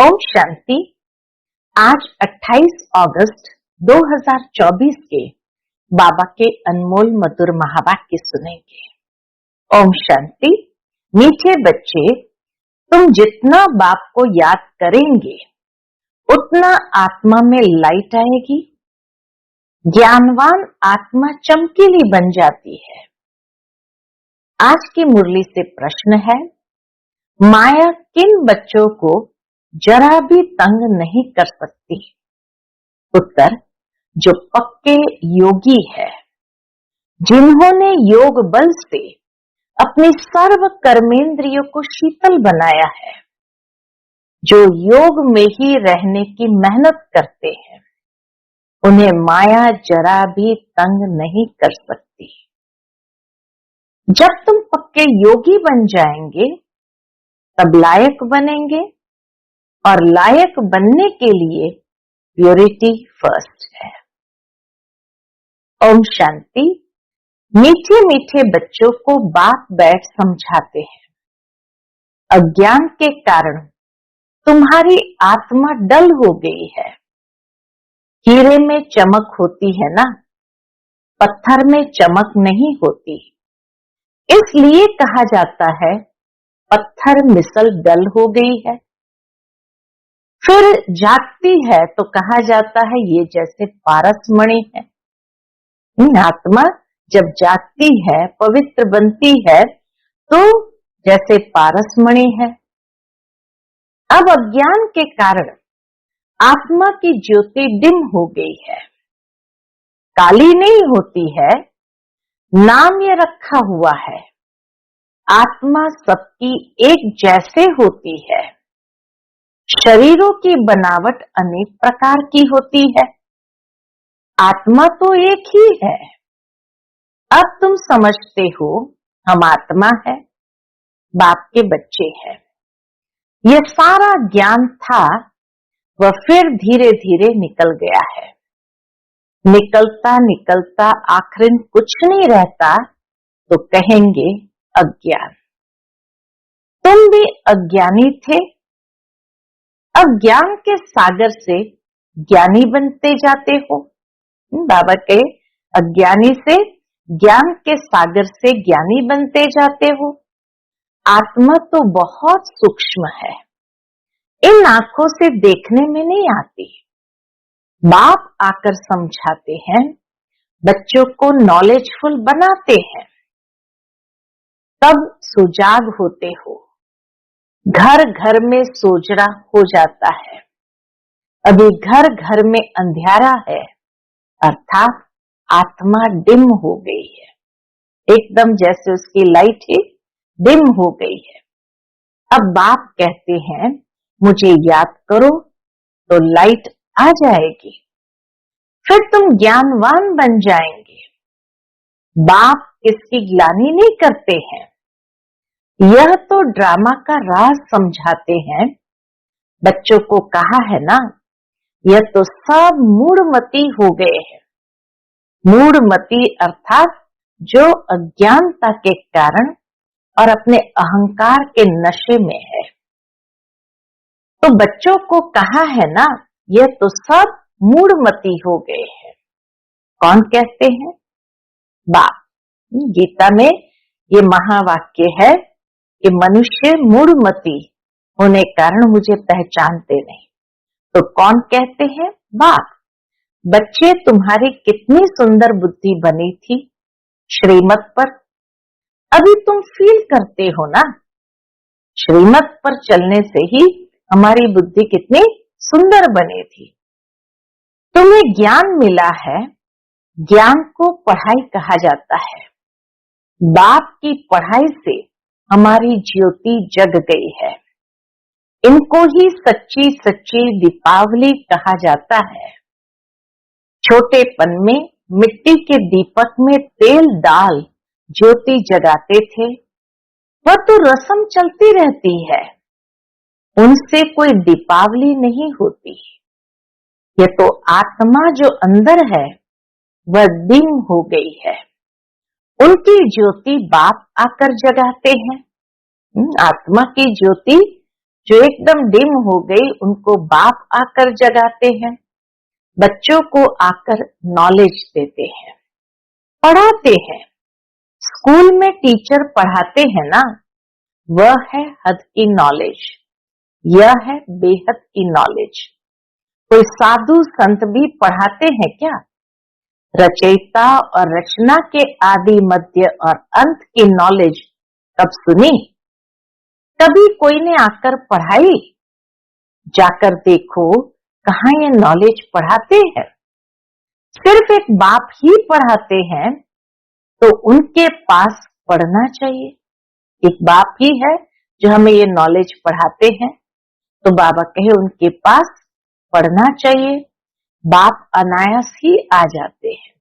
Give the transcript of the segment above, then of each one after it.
ओम शांति। आज 28 अगस्त 2024 के बाबा के अनमोल मधुर महावाक्य सुनेंगे। ओम शांति। मीठे बच्चे, तुम जितना बाप को याद करेंगे उतना आत्मा में लाइट आएगी। ज्ञानवान आत्मा चमकीली बन जाती है। आज की मुरली से प्रश्न है, माया किन बच्चों को जरा भी तंग नहीं कर सकती? उत्तर, जो पक्के योगी है, जिन्होंने योग बल से अपनी सर्व कर्मेंद्रियों को शीतल बनाया है, जो योग में ही रहने की मेहनत करते हैं, उन्हें माया जरा भी तंग नहीं कर सकती। जब तुम पक्के योगी बन जाएंगे तब लायक बनेंगे, और लायक बनने के लिए प्योरिटी फर्स्ट है। ओम शांति। मीठे मीठे बच्चों को बाप बैठ समझाते हैं, अज्ञान के कारण तुम्हारी आत्मा डल हो गई है। हीरे में चमक होती है ना, पत्थर में चमक नहीं होती। इसलिए कहा जाता है पत्थर मिसल डल हो गई है। फिर जागती है तो कहा जाता है ये जैसे पारसमणि है। आत्मा जब जागती है, पवित्र बनती है, तो जैसे पारसमणि है। अब अज्ञान के कारण आत्मा की ज्योति डिम हो गई है। काली नहीं होती है, नाम ये रखा हुआ है। आत्मा सबकी एक जैसे होती है। शरीरों की बनावट अनेक प्रकार की होती है, आत्मा तो एक ही है। अब तुम समझते हो हम आत्मा है, बाप के बच्चे हैं। यह सारा ज्ञान था, वह फिर धीरे धीरे निकल गया है। निकलता निकलता आखिर कुछ नहीं रहता तो कहेंगे अज्ञान। तुम भी अज्ञानी थे, अब ज्ञान के सागर से ज्ञानी बनते जाते हो। बाबा के अज्ञानी से ज्ञान के सागर से ज्ञानी बनते जाते हो। आत्मा तो बहुत सूक्ष्म है, इन आंखों से देखने में नहीं आती। बाप आकर समझाते हैं, बच्चों को नॉलेजफुल बनाते हैं, तब सुजाग होते हो। घर घर में सोजरा हो जाता है। अभी घर घर में अंधियारा है, अर्थात आत्मा डिम हो गई है। एकदम जैसे उसकी लाइट ही डिम हो गई है। अब बाप कहते हैं मुझे याद करो तो लाइट आ जाएगी, फिर तुम ज्ञानवान बन जाएंगे। बाप इसकी ग्लानि नहीं करते हैं, यह तो ड्रामा का राज समझाते हैं। बच्चों को कहा है ना, यह तो सब मूढ़मती हो गए हैं। मूढ़मती अर्थात जो अज्ञानता के कारण और अपने अहंकार के नशे में है। तो बच्चों को कहा है ना, यह तो सब मूढ़मती हो गए हैं। कौन कहते हैं? बाप। गीता में ये महावाक्य है कि मनुष्य मूढ़मती होने कारण मुझे पहचानते नहीं। तो कौन कहते हैं? बाप। बच्चे, तुम्हारी कितनी सुंदर बुद्धि बनी थी श्रीमत पर, अभी तुम फील करते हो ना। श्रीमत पर चलने से ही हमारी बुद्धि कितनी सुंदर बनी थी। तुम्हें ज्ञान मिला है, ज्ञान को पढ़ाई कहा जाता है। बाप की पढ़ाई से हमारी ज्योति जग गई है। इनको ही सच्ची सच्ची दीपावली कहा जाता है। छोटेपन में मिट्टी के दीपक में तेल डाल ज्योति जगाते थे, वह तो रस्म चलती रहती है, उनसे कोई दीपावली नहीं होती। ये तो आत्मा जो अंदर है वह डिम हो गई है, उनकी ज्योति बाप आकर जगाते हैं। आत्मा की ज्योति जो एकदम डिम हो गई उनको बाप आकर जगाते हैं, बच्चों को आकर नॉलेज देते हैं, पढ़ाते हैं। स्कूल में टीचर पढ़ाते हैं ना, वह है हद की नॉलेज, यह है बेहद की नॉलेज। कोई साधु संत भी पढ़ाते हैं क्या? रचयिता और रचना के आदि मध्य और अंत की नॉलेज कब सुनी? कभी कोई ने आकर पढ़ाई? जाकर देखो कहाँ ये नॉलेज पढ़ाते हैं। सिर्फ एक बाप ही पढ़ाते हैं, तो उनके पास पढ़ना चाहिए। एक बाप ही है जो हमें ये नॉलेज पढ़ाते हैं, तो बाबा कहे उनके पास पढ़ना चाहिए। बाप अनायास ही आ जाते हैं,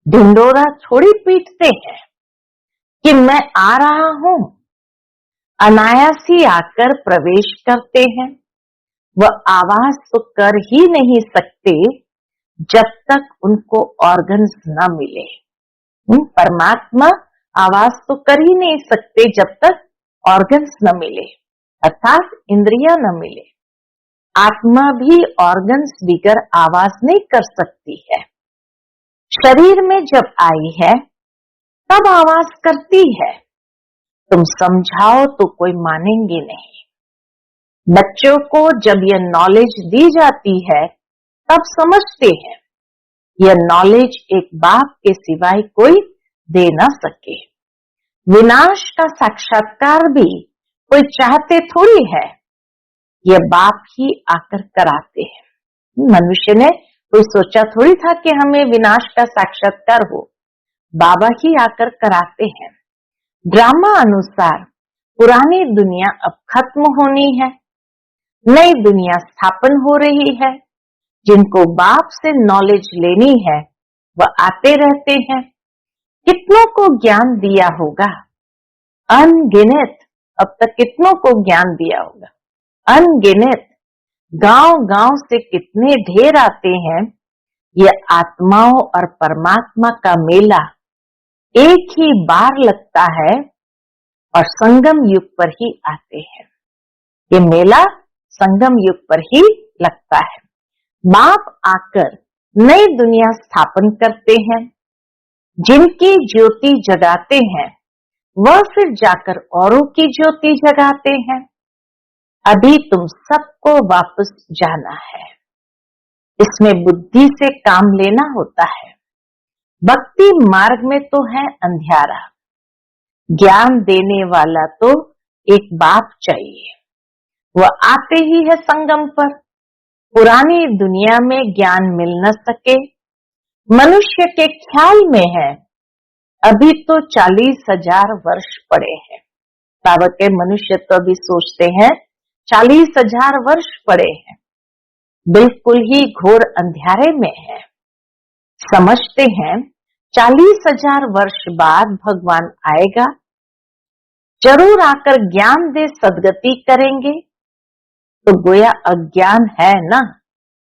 ढिंडोरा थोड़ी पीटते हैं कि मैं आ रहा हूं। अनायास ही आकर प्रवेश करते हैं। वह आवाज तो कर ही नहीं सकते जब तक उनको ऑर्गन्स न मिले। परमात्मा आवाज तो कर ही नहीं सकते जब तक ऑर्गन्स न मिले, अर्थात इंद्रियां न मिले। आत्मा भी ऑर्गन्स बिगर आवाज नहीं कर सकती है। शरीर में जब आई है तब आवाज करती है। तुम समझाओ तो कोई मानेंगे नहीं। बच्चों को जब यह नॉलेज दी जाती है तब समझते हैं। यह नॉलेज एक बाप के सिवाय कोई दे न सके। विनाश का साक्षात्कार भी कोई चाहते थोड़ी है, यह बाप ही आकर कराते हैं। मनुष्य ने कोई सोचा थोड़ी था कि हमें विनाश का साक्षात्कार हो, बाबा ही आकर कराते हैं। ड्रामा अनुसार पुरानी दुनिया अब खत्म होनी है, नई दुनिया स्थापन हो रही है। जिनको बाप से नॉलेज लेनी है वह आते रहते हैं। कितनों को ज्ञान दिया होगा, अनगिनत। अब तक कितनों को ज्ञान दिया होगा, अनगिनत। गांव-गांव से कितने ढेर आते हैं। यह आत्माओं और परमात्मा का मेला एक ही बार लगता है और संगम युग पर ही आते हैं। ये मेला संगम युग पर ही लगता है। बाप आकर नई दुनिया स्थापन करते हैं। जिनकी ज्योति जगाते हैं वह फिर जाकर औरों की ज्योति जगाते हैं। अभी तुम सबको वापस जाना है। इसमें बुद्धि से काम लेना होता है। भक्ति मार्ग में तो है अंधियारा, ज्ञान देने वाला तो एक बाप चाहिए। वह आते ही है संगम पर। पुरानी दुनिया में ज्ञान मिल न सके, मनुष्य के ख्याल में है अभी तो 40,000 वर्ष पड़े हैं। बाबा के मनुष्य तो अभी सोचते हैं 40,000 वर्ष पड़े हैं, बिल्कुल ही घोर अंधियारे में है। समझते हैं 40,000 वर्ष बाद भगवान आएगा, जरूर आकर ज्ञान दे सदगति करेंगे। तो गोया अज्ञान है ना,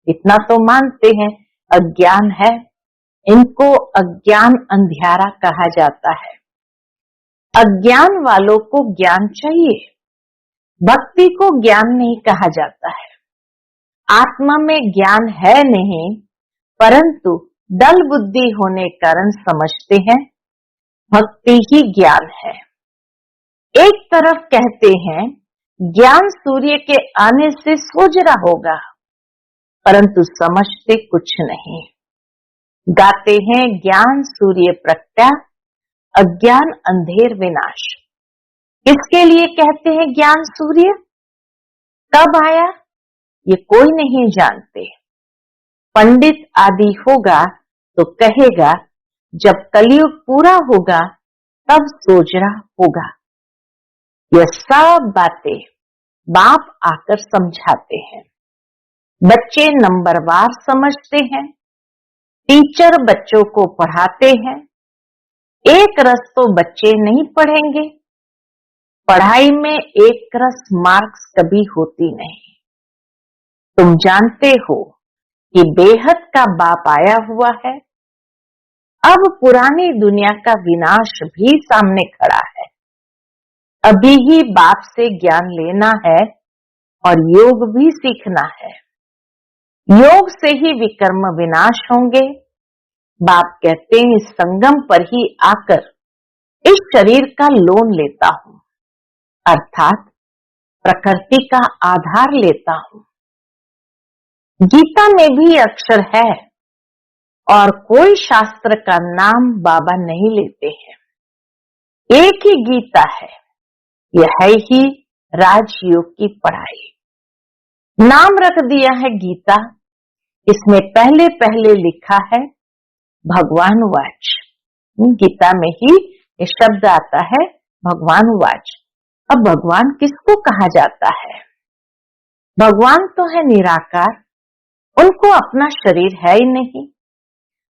इतना तो मानते हैं अज्ञान है। इनको अज्ञान अंधियारा कहा जाता है। अज्ञान वालों को ज्ञान चाहिए, भक्ति को ज्ञान नहीं कहा जाता है। आत्मा में ज्ञान है नहीं, परंतु दल बुद्धि होने कारण समझते हैं भक्ति ही ज्ञान है। एक तरफ कहते हैं ज्ञान सूर्य के आने से सोजरा होगा, परंतु समझते कुछ नहीं। गाते हैं ज्ञान सूर्य प्रगटा, अज्ञान अंधेर विनाश। किसके लिए कहते हैं ज्ञान सूर्य? कब आया ये कोई नहीं जानते। पंडित आदि होगा तो कहेगा जब कलयुग पूरा होगा तब सोजरा होगा। यह सब बातें बाप आकर समझाते हैं। बच्चे नंबरवार समझते हैं। टीचर बच्चों को पढ़ाते हैं। एक रस तो बच्चे नहीं पढ़ेंगे। पढ़ाई में एक रस मार्क्स कभी होती नहीं। तुम जानते हो कि बेहद का बाप आया हुआ है। अब पुरानी दुनिया का विनाश भी सामने खड़ा है। अभी ही बाप से ज्ञान लेना है और योग भी सीखना है। योग से ही विकर्म विनाश होंगे। बाप कहते हैं इस संगम पर ही आकर इस शरीर का लोन लेता हूं, अर्थात प्रकृति का आधार लेता हूं। गीता में भी अक्षर है और कोई शास्त्र का नाम बाबा नहीं लेते हैं। एक ही गीता है, यह है ही राजयोग की पढ़ाई। नाम रख दिया है गीता, इसमें पहले पहले लिखा है भगवान वाच। गीता में ही ये शब्द आता है भगवान वाच। अब भगवान किसको कहा जाता है? भगवान तो है निराकार, उनको अपना शरीर है ही नहीं।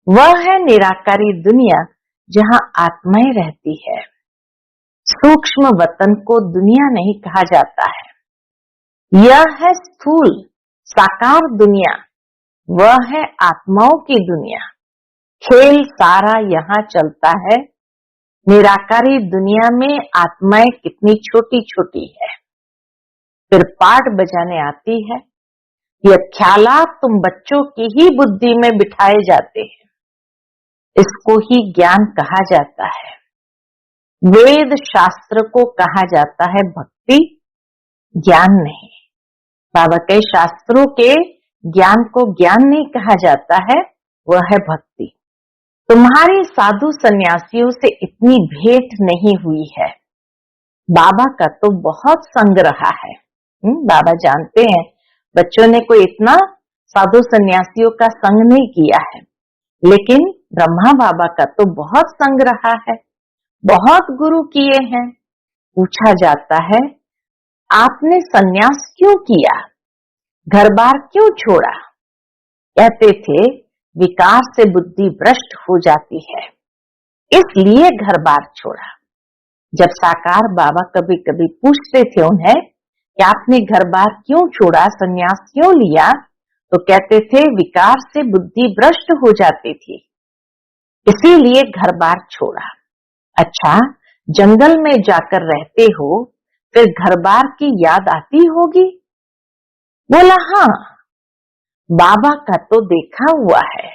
वह है निराकारी दुनिया जहां आत्माएं रहती है। सूक्ष्म वतन को दुनिया नहीं कहा जाता है। यह है स्थूल साकार दुनिया, वह है आत्माओं की दुनिया। खेल सारा यहाँ चलता है। निराकारी दुनिया में आत्माएं कितनी छोटी छोटी है। फिर पाठ बजाने आती है। यह ख्यालात तुम बच्चों की ही बुद्धि में बिठाए जाते हैं, इसको ही ज्ञान कहा जाता है। वेद शास्त्र को कहा जाता है भक्ति, ज्ञान नहीं। बाबा के शास्त्रों के ज्ञान को ज्ञान नहीं कहा जाता है, वह है भक्ति। तुम्हारी साधु सन्यासियों से इतनी भेंट नहीं हुई है। बाबा का तो बहुत संग रहा है। बाबा जानते हैं बच्चों ने कोई इतना साधु सन्यासियों का संग नहीं किया है, लेकिन ब्रह्मा बाबा का तो बहुत संग रहा है, बहुत गुरु किए हैं। पूछा जाता है आपने सन्यास क्यों किया, घर बार क्यों छोड़ा? कहते थे विकार से बुद्धि भ्रष्ट हो जाती है, इसलिए घर बार छोड़ा। जब साकार बाबा कभी कभी पूछते थे उन्हें कि आपने घर बार क्यों छोड़ा, सन्यास क्यों लिया, तो कहते थे विकार से बुद्धि भ्रष्ट हो जाती थी, इसीलिए घर बार छोड़ा। अच्छा, जंगल में जाकर रहते हो, फिर घर बार की याद आती होगी? बोला हाँ, बाबा का तो देखा हुआ है।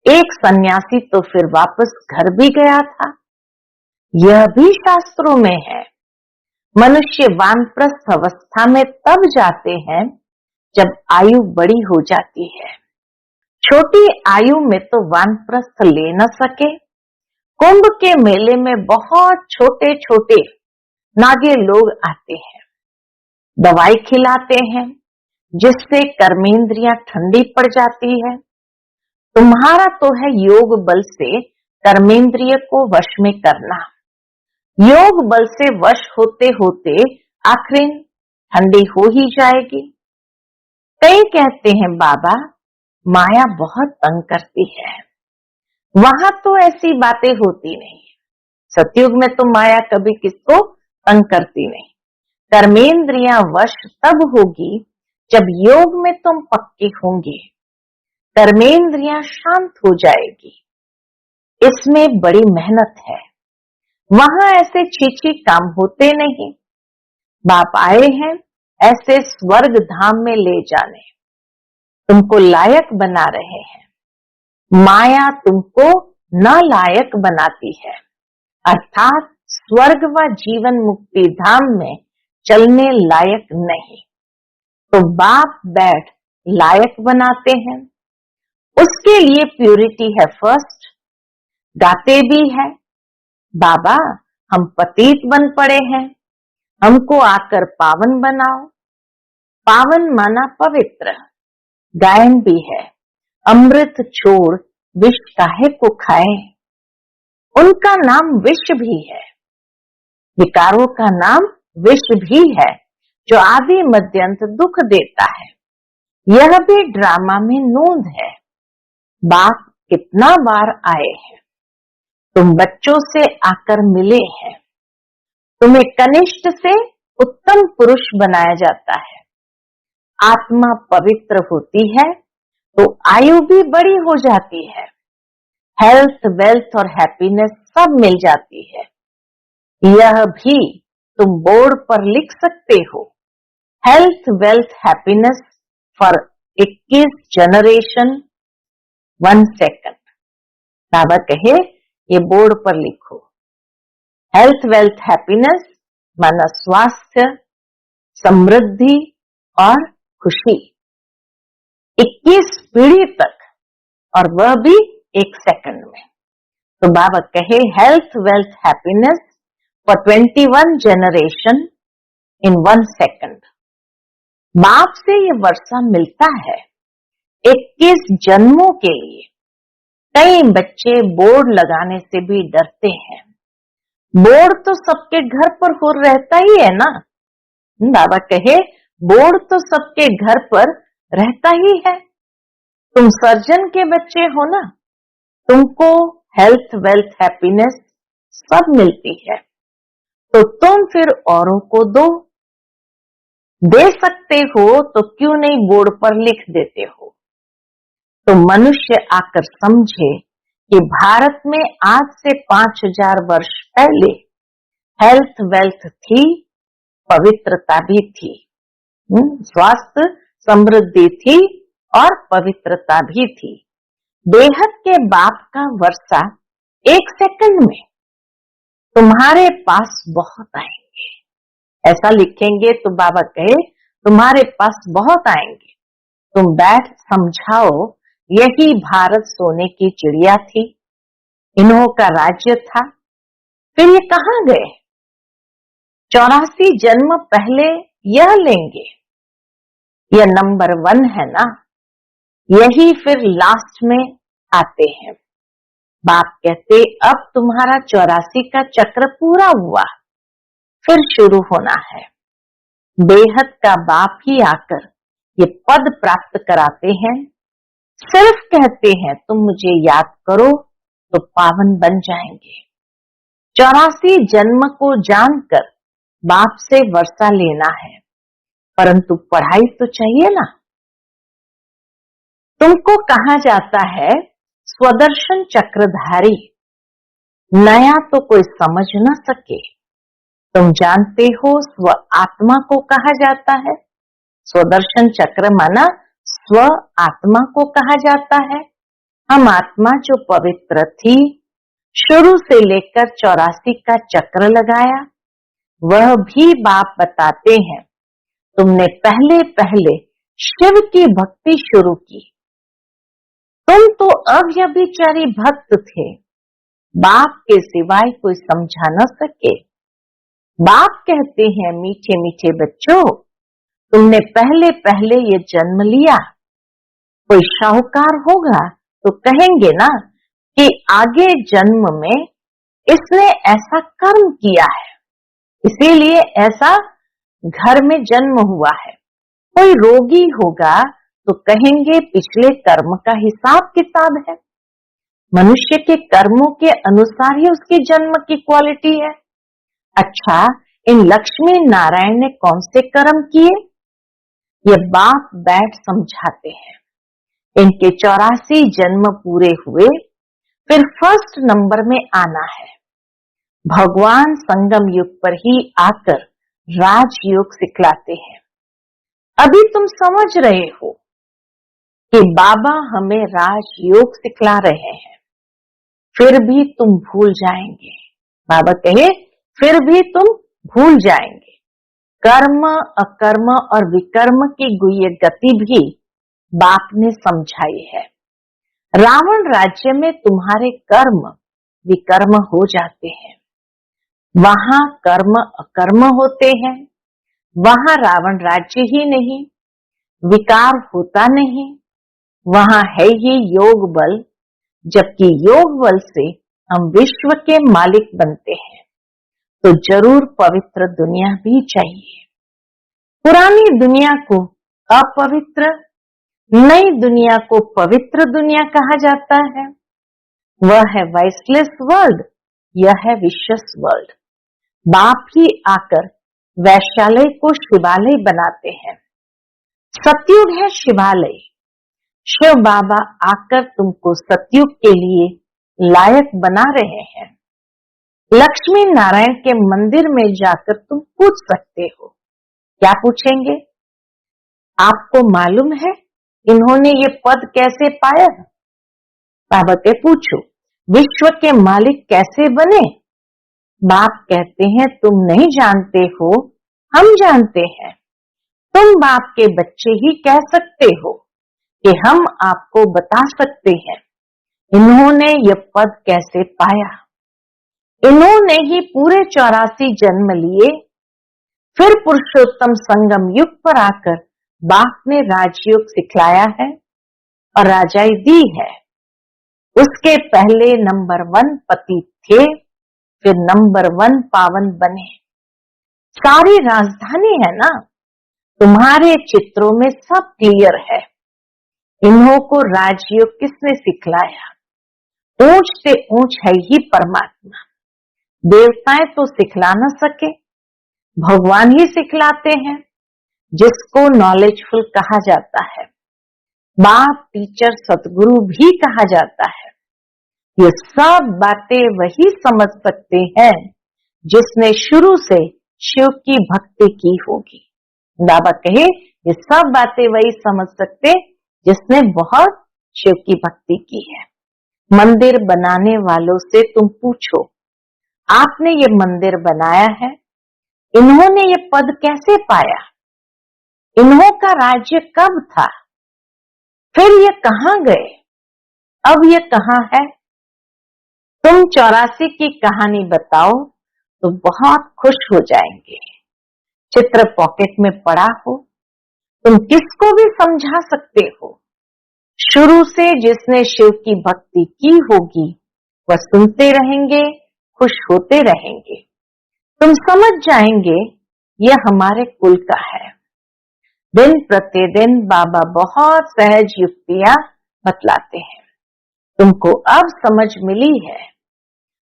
एक सन्यासी तो फिर वापस घर भी गया था। यह भी शास्त्रों में है। मनुष्य वानप्रस्थ अवस्था में तब जाते हैं जब आयु बड़ी हो जाती है। छोटी आयु में तो वानप्रस्थ ले न सके। कुंभ के मेले में बहुत छोटे छोटे नागे लोग आते हैं, दवाई खिलाते हैं जिससे कर्मेंद्रियां ठंडी पड़ जाती है। तुम्हारा तो है योग बल से कर्मेंद्रिय को वश में करना। योग बल से वश होते होते आखिर ठंडी हो ही जाएगी। कई कहते हैं बाबा माया बहुत तंग करती है। वहां तो ऐसी बातें होती नहीं। सतयुग में तो माया कभी किसको तंग करती नहीं। कर्मेंद्रियां वश तब होगी जब योग में तुम पक्के होंगे, कर्मेंद्रियां शांत हो जाएगी। इसमें बड़ी मेहनत है। वहां ऐसे छीछी काम होते नहीं। बाप आए हैं ऐसे स्वर्ग धाम में ले जाने, तुमको लायक बना रहे हैं। माया तुमको नालायक बनाती है, अर्थात स्वर्ग व जीवन मुक्ति धाम में चलने लायक नहीं। तो बाप बैठ लायक बनाते हैं। उसके लिए प्यूरिटी है फर्स्ट। गाते भी है बाबा हम पतित बन पड़े हैं, हमको आकर पावन बनाओ। पावन माना पवित्र। गायन भी है अमृत छोड़ विष काहे को खाए। उनका नाम विष भी है। विकारों का नाम विष भी है जो आदि मध्यंत दुख देता है। यह भी ड्रामा में नोंद है। बाप कितना बार आए हैं, तुम बच्चों से आकर मिले हैं। तुम्हें कनिष्ठ से उत्तम पुरुष बनाया जाता है। आत्मा पवित्र होती है तो आयु भी बड़ी हो जाती है। हेल्थ, वेल्थ और हैप्पीनेस सब मिल जाती है। यह भी तुम बोर्ड पर लिख सकते हो, health wealth happiness for 21 generation 1 second. बाबा कहे ये बोर्ड पर लिखो, हेल्थ वेल्थ हैप्पीनेस माना स्वास्थ्य, समृद्धि और खुशी 21 पीढ़ी तक, और वह भी 1 सेकंड में। तो बाबा कहे health wealth happiness for 21 generation in 1 second. बाप से ये वर्षा मिलता है 21 जन्मों के लिए। कई बच्चे बोर्ड लगाने से भी डरते हैं। बोर्ड तो सबके घर पर हो रहता ही है ना। बाबा कहे बोर्ड तो सबके घर पर रहता ही है। तुम सर्जन के बच्चे हो ना, तुमको हेल्थ वेल्थ हैप्पीनेस सब मिलती है, तो तुम फिर औरों को दे सकते हो, तो क्यों नहीं बोर्ड पर लिख देते हो। तो मनुष्य आकर समझे कि भारत में आज से 5000 वर्ष पहले हेल्थ वेल्थ थी, पवित्रता भी थी, स्वास्थ्य समृद्धि थी और पवित्रता भी थी। बेहद के बाप का वर्षा 1 सेकंड में तुम्हारे पास बहुत आएंगे। ऐसा लिखेंगे तो बाबा कहे तुम्हारे पास बहुत आएंगे। तुम बैठ समझाओ, यही भारत सोने की चिड़िया थी, इन्हों का राज्य था, फिर ये कहां गए। 84 जन्म पहले यह लेंगे, यह नंबर 1 है ना, यही फिर लास्ट में आते हैं। बाप कहते अब तुम्हारा 84 का चक्र पूरा हुआ, फिर शुरू होना है। बेहद का बाप ही आकर ये पद प्राप्त कराते हैं। सिर्फ कहते हैं तुम मुझे याद करो तो पावन बन जाएंगे। 84 जन्म को जानकर बाप से वर्षा लेना है, परंतु पढ़ाई तो चाहिए ना। तुमको कहा जाता है स्वदर्शन चक्रधारी, नया तो कोई समझ न सके। तुम जानते हो स्व आत्मा को कहा जाता है, स्वदर्शन चक्र माना स्व आत्मा को कहा जाता है। हम आत्मा जो पवित्र थी, शुरू से लेकर 84 का चक्र लगाया, वह भी बाप बताते हैं तुमने पहले पहले शिव की भक्ति शुरू की। तुम तो अव्यभिचारी भक्त थे, बाप के सिवाय कोई समझा न सके। बाप कहते हैं मीठे मीठे बच्चों, तुमने पहले पहले ये जन्म लिया। कोई शाहूकार होगा तो कहेंगे ना कि आगे जन्म में इसने ऐसा कर्म किया है, इसीलिए ऐसा घर में जन्म हुआ है। कोई रोगी होगा तो कहेंगे पिछले कर्म का हिसाब किताब है। मनुष्य के कर्मों के अनुसार ही उसकी जन्म की क्वालिटी है। अच्छा, इन लक्ष्मी नारायण ने कौन से कर्म किए, ये बाप बैठ समझाते हैं। इनके 84 जन्म पूरे हुए, फिर फर्स्ट नंबर में आना है। भगवान संगम युग पर ही आकर राजयोग सिखलाते हैं। अभी तुम समझ रहे हो कि बाबा हमें राजयोग सिखला रहे हैं, फिर भी तुम भूल जाएंगे। बाबा कहे फिर भी तुम भूल जाएंगे। कर्म अकर्म और विकर्म की गुह्य गति भी बाप ने समझाई है। रावण राज्य में तुम्हारे कर्म विकर्म हो जाते हैं, वहां कर्म अकर्म होते हैं। वहां रावण राज्य ही नहीं, विकार होता नहीं, वहां है ही योग बल, जबकि योग बल से हम विश्व के मालिक बनते हैं। तो जरूर पवित्र दुनिया भी चाहिए। पुरानी दुनिया को अपवित्र, नई दुनिया को पवित्र दुनिया कहा जाता है। वह है वाइसलेस वर्ल्ड, यह है विशेष वर्ल्ड। बाप ही आकर वैश्यालय को शिवालय बनाते हैं। सतयुग है शिवालय। शिव बाबा आकर तुमको सतयुग के लिए लायक बना रहे हैं। लक्ष्मी नारायण के मंदिर में जाकर तुम पूछ सकते हो। क्या पूछेंगे? आपको मालूम है इन्होंने ये पद कैसे पाया? बाबा के पूछो, विश्व के मालिक कैसे बने? बाप कहते हैं तुम नहीं जानते हो, हम जानते हैं। तुम बाप के बच्चे ही कह सकते हो कि हम आपको बता सकते हैं इन्होंने ये पद कैसे पाया। इन्होंने ही पूरे 84 जन्म लिए, फिर पुरुषोत्तम संगम युग पर आकर बाप ने राजयोग सिखलाया है और राजाई दी है। उसके पहले नंबर 1 पति थे, फिर नंबर 1 पावन बने। सारी राजधानी है ना, तुम्हारे चित्रों में सब क्लियर है। इन्हों को राजयोग किसने सिखलाया? ऊंच से ऊंच है ही परमात्मा। देवताएं तो सिखला न सके, भगवान ही सिखलाते हैं, जिसको नॉलेजफुल कहा जाता है। बाप, टीचर, सतगुरु भी कहा जाता है। ये सब बातें वही समझ सकते हैं जिसने शुरू से शिव की भक्ति की होगी। बाबा कहे ये सब बातें वही समझ सकते जिसने बहुत शिव की भक्ति की है। मंदिर बनाने वालों से तुम पूछो, आपने ये मंदिर बनाया है, इन्होंने ये पद कैसे पाया? इन्हों का राज्य कब था? फिर ये कहां गए? अब ये कहां है? तुम 84 की कहानी बताओ तो बहुत खुश हो जाएंगे। चित्र पॉकेट में पड़ा हो, तुम किसको भी समझा सकते हो। शुरू से जिसने शिव की भक्ति की होगी वह सुनते रहेंगे, खुश होते रहेंगे। तुम समझ जाएंगे यह हमारे कुल का है। दिन प्रतिदिन बाबा बहुत सहज युक्तियां बतलाते हैं। तुमको अब समझ मिली है,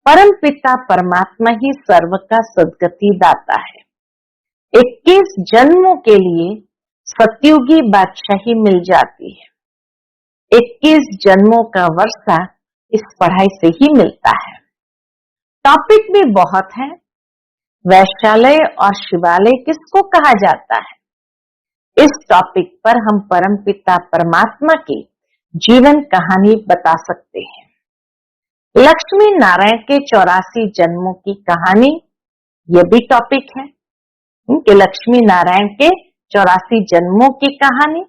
परम पिता परमात्मा ही सर्व का सद्गति दाता है। 21 जन्मों के लिए सतयुगी बादशाही मिल जाती है। 21 जन्मों का वर्षा इस पढ़ाई से ही मिलता है। टॉपिक भी बहुत है। वैश्यालय और शिवालय किसको कहा जाता है? इस टॉपिक पर हम परम पिता परमात्मा की जीवन कहानी बता सकते हैं। लक्ष्मी नारायण के 84 जन्मों की कहानी, यह भी टॉपिक है कि लक्ष्मी नारायण के 84 जन्मों की कहानी।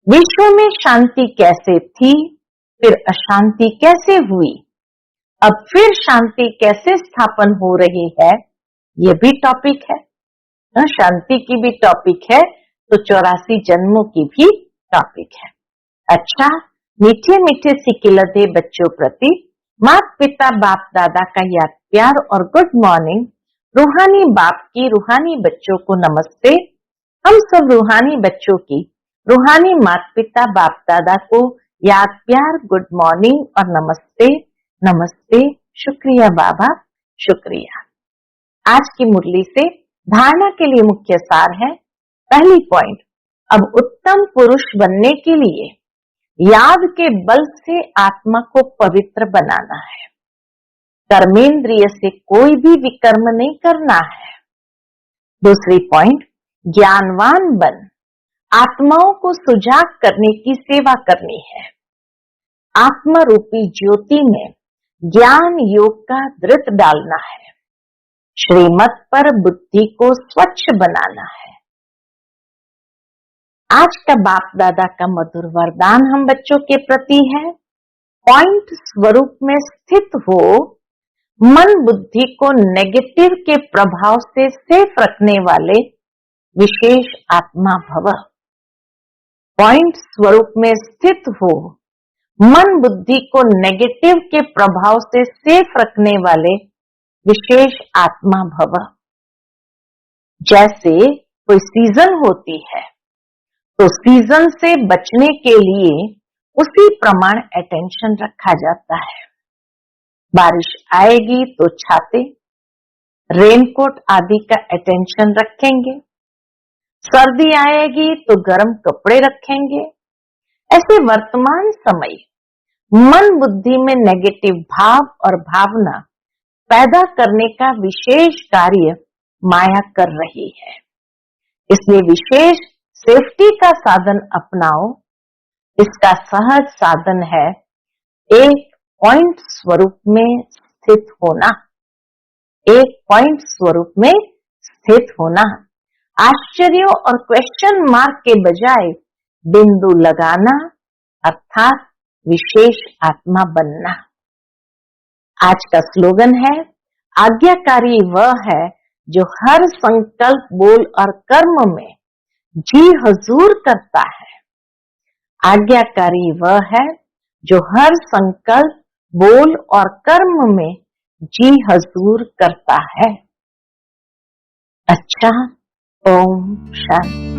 विश्व में शांति कैसे थी, फिर अशांति कैसे हुई, अब फिर शांति कैसे स्थापन हो रही है, यह भी टॉपिक है। शांति की भी टॉपिक है तो 84 जन्मों की भी टॉपिक है। अच्छा, मीठे मीठे सिकिलते बच्चों प्रति माता पिता बाप दादा का याद प्यार और गुड मॉर्निंग। रूहानी बाप की रूहानी बच्चों को नमस्ते। हम सब रूहानी बच्चों की रूहानी माता पिता बाप दादा को याद प्यार, गुड मॉर्निंग और नमस्ते। नमस्ते, शुक्रिया बाबा, शुक्रिया। आज की मुरली से धारणा के लिए मुख्य सार है। पहली पॉइंट, अब उत्तम पुरुष बनने के लिए याद के बल से आत्मा को पवित्र बनाना है। कर्मेंद्रिय से कोई भी विकर्म नहीं करना है। दूसरी पॉइंट, ज्ञानवान बन आत्माओं को सुजाग करने की सेवा करनी है। आत्मा रूपी ज्योति में ज्ञान योग का धृत डालना है। श्रीमत पर बुद्धि को स्वच्छ बनाना है। आज का बाप दादा का मधुर वरदान हम बच्चों के प्रति है, पॉइंट स्वरूप में स्थित हो, मन बुद्धि को नेगेटिव के प्रभाव से सेफ रखने वाले विशेष आत्मा भव। पॉइंट स्वरूप में स्थित हो, मन बुद्धि को नेगेटिव के प्रभाव से सेफ रखने वाले विशेष आत्मा भव। जैसे कोई सीजन होती है तो सीजन से बचने के लिए उसी प्रमाण अटेंशन रखा जाता है। बारिश आएगी तो छाते, रेनकोट आदि का अटेंशन रखेंगे। सर्दी आएगी तो गर्म कपड़े रखेंगे। ऐसे वर्तमान समय मन बुद्धि में नेगेटिव भाव और भावना पैदा करने का विशेष कार्य माया कर रही है। इसलिए विशेष सेफ्टी का साधन अपनाओ। इसका सहज साधन है एक पॉइंट स्वरूप में स्थित होना। एक पॉइंट स्वरूप में स्थित होना। आश्चर्यों और क्वेश्चन मार्क के बजाय बिंदु लगाना अर्थात विशेष आत्मा बनना। आज का स्लोगन है, आज्ञाकारी वह है जो हर संकल्प, बोल और कर्म में जी हजूर करता है। आज्ञाकारी वह है जो हर संकल्प, बोल और कर्म में जी हजूर करता है। अच्छा, ओम शांति।